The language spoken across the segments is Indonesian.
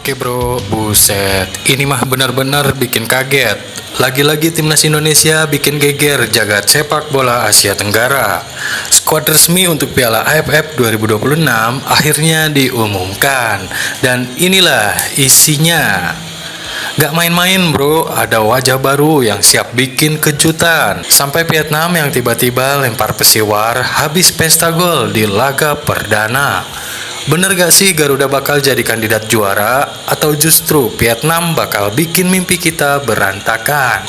Oke bro, buset, ini mah benar-benar bikin kaget. Lagi-lagi timnas Indonesia bikin geger jagat sepak bola Asia Tenggara. Skuad resmi untuk Piala AFF 2026 akhirnya diumumkan. Dan inilah isinya. Gak main-main bro, ada wajah baru yang siap bikin kejutan. Sampai Vietnam yang tiba-tiba lempar pesiwar habis pesta gol di laga perdana. Bener gak sih Garuda bakal jadi kandidat juara? Atau justru Vietnam bakal bikin mimpi kita berantakan?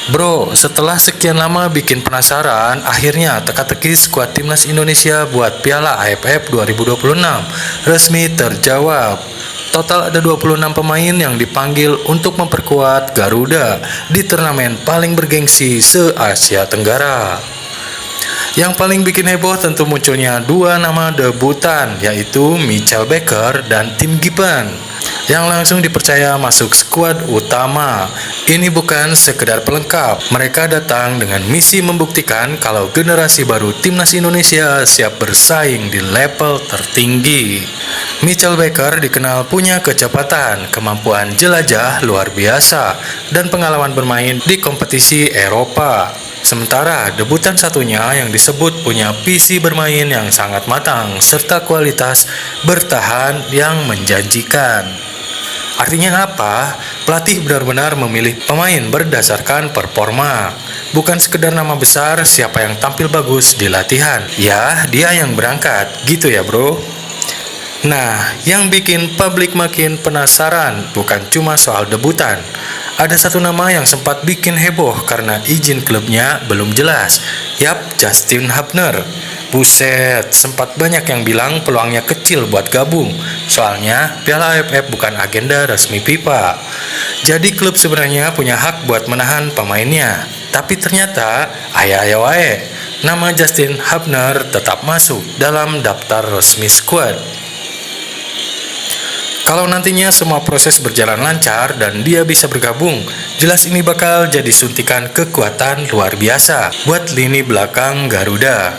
Bro, setelah sekian lama bikin penasaran, akhirnya teka-teki skuad timnas Indonesia buat Piala AFF 2026 resmi terjawab. Total ada 26 pemain yang dipanggil untuk memperkuat Garuda di turnamen paling bergengsi se-Asia Tenggara. Yang paling bikin heboh tentu munculnya dua nama debutan, yaitu Mitchell Baker dan Tim Gibbon, yang langsung dipercaya masuk skuad utama. Ini bukan sekedar pelengkap, mereka datang dengan misi membuktikan kalau generasi baru timnas Indonesia siap bersaing di level tertinggi. Mitchell Baker dikenal punya kecepatan, kemampuan jelajah luar biasa, dan pengalaman bermain di kompetisi Eropa. Sementara debutan satunya yang disebut punya visi bermain yang sangat matang serta kualitas bertahan yang menjanjikan. Artinya apa? Pelatih benar-benar memilih pemain berdasarkan performa, bukan sekedar nama besar siapa yang tampil bagus di latihan. Ya, dia yang berangkat, gitu ya bro. Nah, yang bikin publik makin penasaran bukan cuma soal debutan. Ada satu nama yang sempat bikin heboh karena izin klubnya belum jelas. Yap, Justin Hubner. Buset, sempat banyak yang bilang peluangnya kecil buat gabung. Soalnya Piala AFF bukan agenda resmi FIFA. Jadi klub sebenarnya punya hak buat menahan pemainnya. Tapi ternyata aya wae, nama Justin Hubner tetap masuk dalam daftar resmi skuad. Kalau nantinya semua proses berjalan lancar dan dia bisa bergabung, jelas ini bakal jadi suntikan kekuatan luar biasa buat lini belakang Garuda.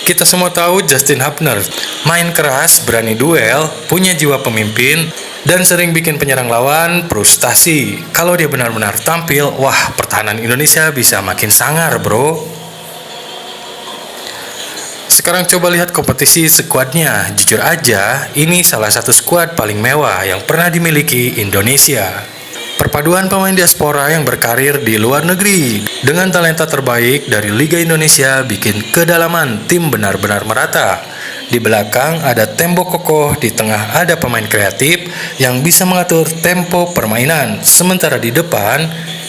Kita semua tahu Justin Hubner main keras, berani duel, punya jiwa pemimpin, dan sering bikin penyerang lawan frustasi. Kalau dia benar-benar tampil, wah pertahanan Indonesia bisa makin sangar bro. Sekarang coba lihat kompetisi skuadnya. Jujur aja, ini salah satu skuad paling mewah yang pernah dimiliki Indonesia. Perpaduan pemain diaspora yang berkarir di luar negeri dengan talenta terbaik dari Liga Indonesia bikin kedalaman tim benar-benar merata. Di belakang ada tembok kokoh, di tengah ada pemain kreatif yang bisa mengatur tempo permainan. Sementara di depan,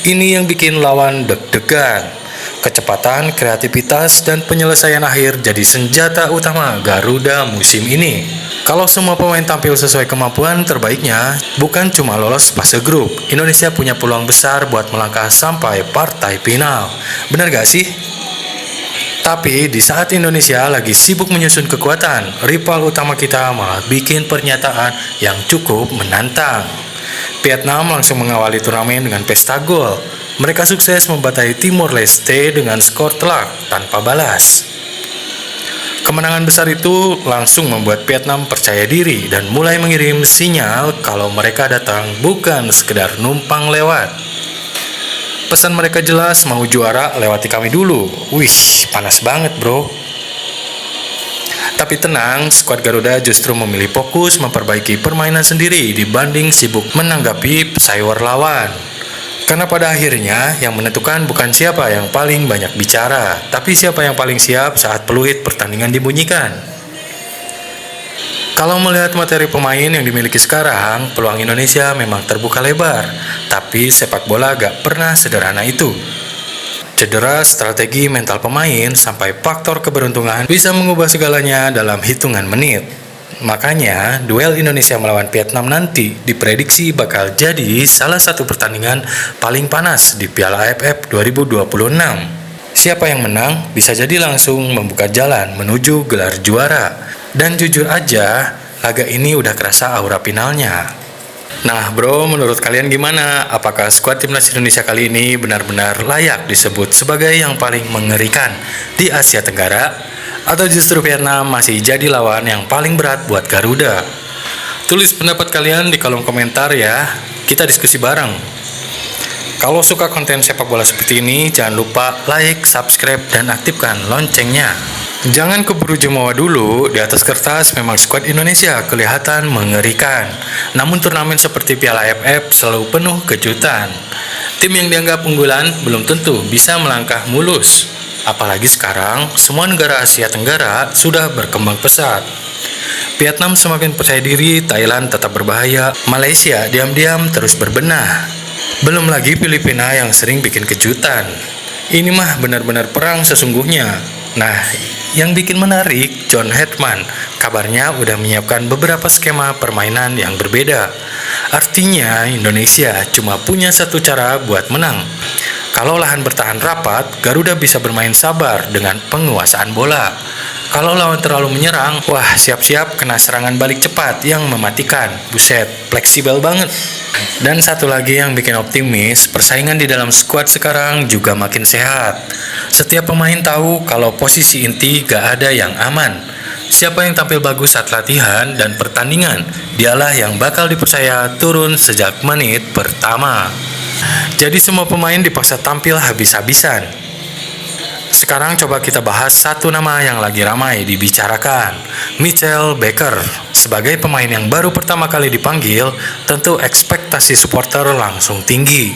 ini yang bikin lawan deg-degan. Kecepatan, kreativitas, dan penyelesaian akhir jadi senjata utama Garuda musim ini. Kalau semua pemain tampil sesuai kemampuan terbaiknya, bukan cuma lolos fase grup, Indonesia punya peluang besar buat melangkah sampai partai final. Benar gak sih? Tapi di saat Indonesia lagi sibuk menyusun kekuatan, rival utama kita malah bikin pernyataan yang cukup menantang. Vietnam langsung mengawali turnamen dengan pesta gol. Mereka sukses membatai Timor Leste dengan skor telak tanpa balas. Kemenangan besar itu langsung membuat Vietnam percaya diri dan mulai mengirim sinyal kalau mereka datang bukan sekedar numpang lewat. Pesan mereka jelas, mau juara lewati kami dulu. Wih, panas banget bro. Tapi tenang, skuad Garuda justru memilih fokus memperbaiki permainan sendiri dibanding sibuk menanggapi pesaing lawan. Karena pada akhirnya yang menentukan bukan siapa yang paling banyak bicara, tapi siapa yang paling siap saat peluit pertandingan dibunyikan. Kalau melihat materi pemain yang dimiliki sekarang, peluang Indonesia memang terbuka lebar, tapi sepak bola gak pernah sederhana itu. Cedera, strategi, mental pemain, sampai faktor keberuntungan bisa mengubah segalanya dalam hitungan menit. Makanya, duel Indonesia melawan Vietnam nanti diprediksi bakal jadi salah satu pertandingan paling panas di Piala AFF 2026. Siapa yang menang bisa jadi langsung membuka jalan menuju gelar juara. Dan jujur aja, laga ini udah kerasa aura finalnya. Nah bro, menurut kalian gimana? Apakah skuad timnas Indonesia kali ini benar-benar layak disebut sebagai yang paling mengerikan di Asia Tenggara? Atau justru Vietnam masih jadi lawan yang paling berat buat Garuda? Tulis pendapat kalian di kolom komentar ya, kita diskusi bareng. Kalau suka konten sepak bola seperti ini, jangan lupa like, subscribe, dan aktifkan loncengnya. Jangan keburu jumawa dulu, di atas kertas memang skuad Indonesia kelihatan mengerikan. Namun turnamen seperti Piala AFF selalu penuh kejutan. Tim yang dianggap unggulan belum tentu bisa melangkah mulus. Apalagi sekarang, semua negara Asia Tenggara sudah berkembang pesat. Vietnam semakin percaya diri, Thailand tetap berbahaya, Malaysia diam-diam terus berbenah. Belum lagi Filipina yang sering bikin kejutan. Ini mah benar-benar perang sesungguhnya. Nah, yang bikin menarik, John Hetman kabarnya udah menyiapkan beberapa skema permainan yang berbeda. Artinya Indonesia cuma punya satu cara buat menang. Kalau lahan bertahan rapat, Garuda bisa bermain sabar dengan penguasaan bola. Kalau lawan terlalu menyerang, wah siap-siap kena serangan balik cepat yang mematikan. Buset, fleksibel banget. Dan satu lagi yang bikin optimis, persaingan di dalam skuad sekarang juga makin sehat. Setiap pemain tahu kalau posisi inti gak ada yang aman. Siapa yang tampil bagus saat latihan dan pertandingan, dialah yang bakal dipercaya turun sejak menit pertama. Jadi semua pemain dipaksa tampil habis-habisan. Sekarang coba kita bahas satu nama yang lagi ramai dibicarakan, Mitchell Baker. Sebagai pemain yang baru pertama kali dipanggil, tentu ekspektasi supporter langsung tinggi.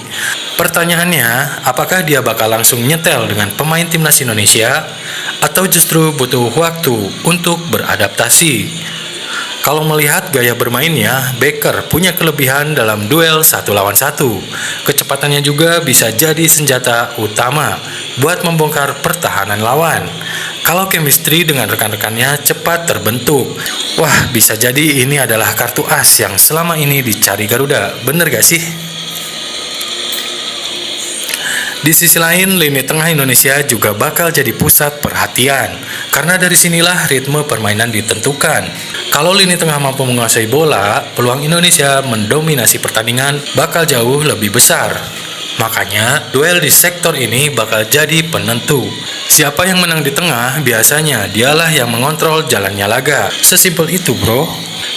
Pertanyaannya, apakah dia bakal langsung nyetel dengan pemain timnas Indonesia, atau justru butuh waktu untuk beradaptasi? Kalau melihat gaya bermainnya, Baker punya kelebihan dalam duel 1 lawan 1. Kecepatannya juga bisa jadi senjata utama buat membongkar pertahanan lawan. Kalau chemistry dengan rekan-rekannya cepat terbentuk, wah bisa jadi ini adalah kartu as yang selama ini dicari Garuda. Bener gak sih? Di sisi lain, lini tengah Indonesia juga bakal jadi pusat perhatian, karena dari sinilah ritme permainan ditentukan. Kalau lini tengah mampu menguasai bola, peluang Indonesia mendominasi pertandingan bakal jauh lebih besar. Makanya, duel di sektor ini bakal jadi penentu. Siapa yang menang di tengah, biasanya dialah yang mengontrol jalannya laga. Sesimpel itu, bro.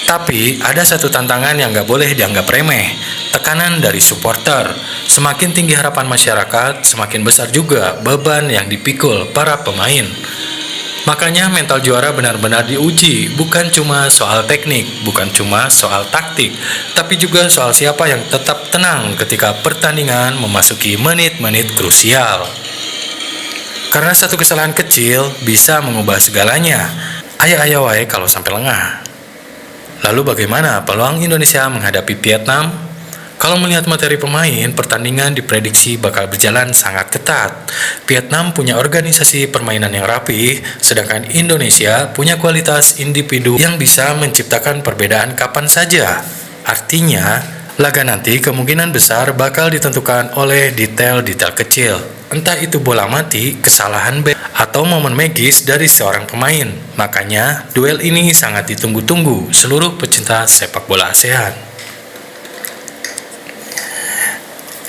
Tapi, ada satu tantangan yang gak boleh dianggap remeh. Tekanan dari supporter. Semakin tinggi harapan masyarakat, semakin besar juga beban yang dipikul para pemain. Makanya mental juara benar-benar diuji, bukan cuma soal teknik, bukan cuma soal taktik, tapi juga soal siapa yang tetap tenang ketika pertandingan memasuki menit-menit krusial. Karena satu kesalahan kecil bisa mengubah segalanya. Ayo wae kalau sampai lengah. Lalu bagaimana peluang Indonesia menghadapi Vietnam? Kalau melihat materi pemain, pertandingan diprediksi bakal berjalan sangat ketat. Vietnam punya organisasi permainan yang rapi, sedangkan Indonesia punya kualitas individu yang bisa menciptakan perbedaan kapan saja. Artinya, laga nanti kemungkinan besar bakal ditentukan oleh detail-detail kecil. Entah itu bola mati, kesalahan back, atau momen magis dari seorang pemain. Makanya, duel ini sangat ditunggu-tunggu seluruh pecinta sepak bola ASEAN.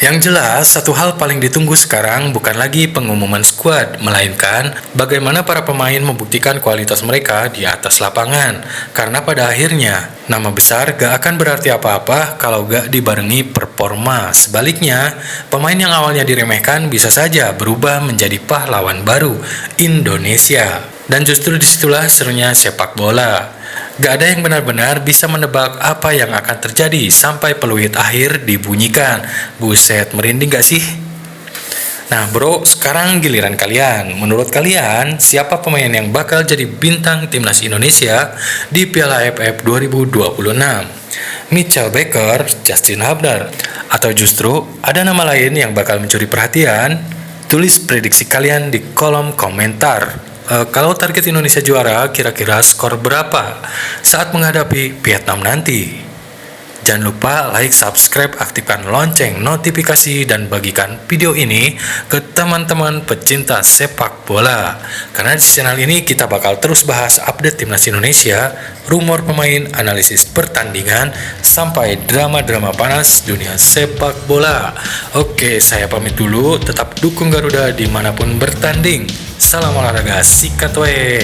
Yang jelas, satu hal paling ditunggu sekarang bukan lagi pengumuman skuad, melainkan bagaimana para pemain membuktikan kualitas mereka di atas lapangan. Karena pada akhirnya, nama besar gak akan berarti apa-apa kalau gak dibarengi performa. Sebaliknya, pemain yang awalnya diremehkan bisa saja berubah menjadi pahlawan baru Indonesia. Dan justru disitulah serunya sepak bola. Gak ada yang benar-benar bisa menebak apa yang akan terjadi sampai peluit akhir dibunyikan. Buset, merinding gak sih? Nah bro, sekarang giliran kalian. Menurut kalian, siapa pemain yang bakal jadi bintang timnas Indonesia di Piala AFF 2026? Mitchell Baker, Justin Hubner, atau justru ada nama lain yang bakal mencuri perhatian? Tulis prediksi kalian di kolom komentar. Kalau target Indonesia juara, kira-kira skor berapa saat menghadapi Vietnam nanti? Jangan lupa like, subscribe, aktifkan lonceng notifikasi, dan bagikan video ini ke teman-teman pecinta sepak bola. Karena di channel ini kita bakal terus bahas update timnas Indonesia, rumor pemain, analisis pertandingan, sampai drama-drama panas dunia sepak bola. Oke, saya pamit dulu. Tetap dukung Garuda dimanapun bertanding. Salam olahraga, sikat we.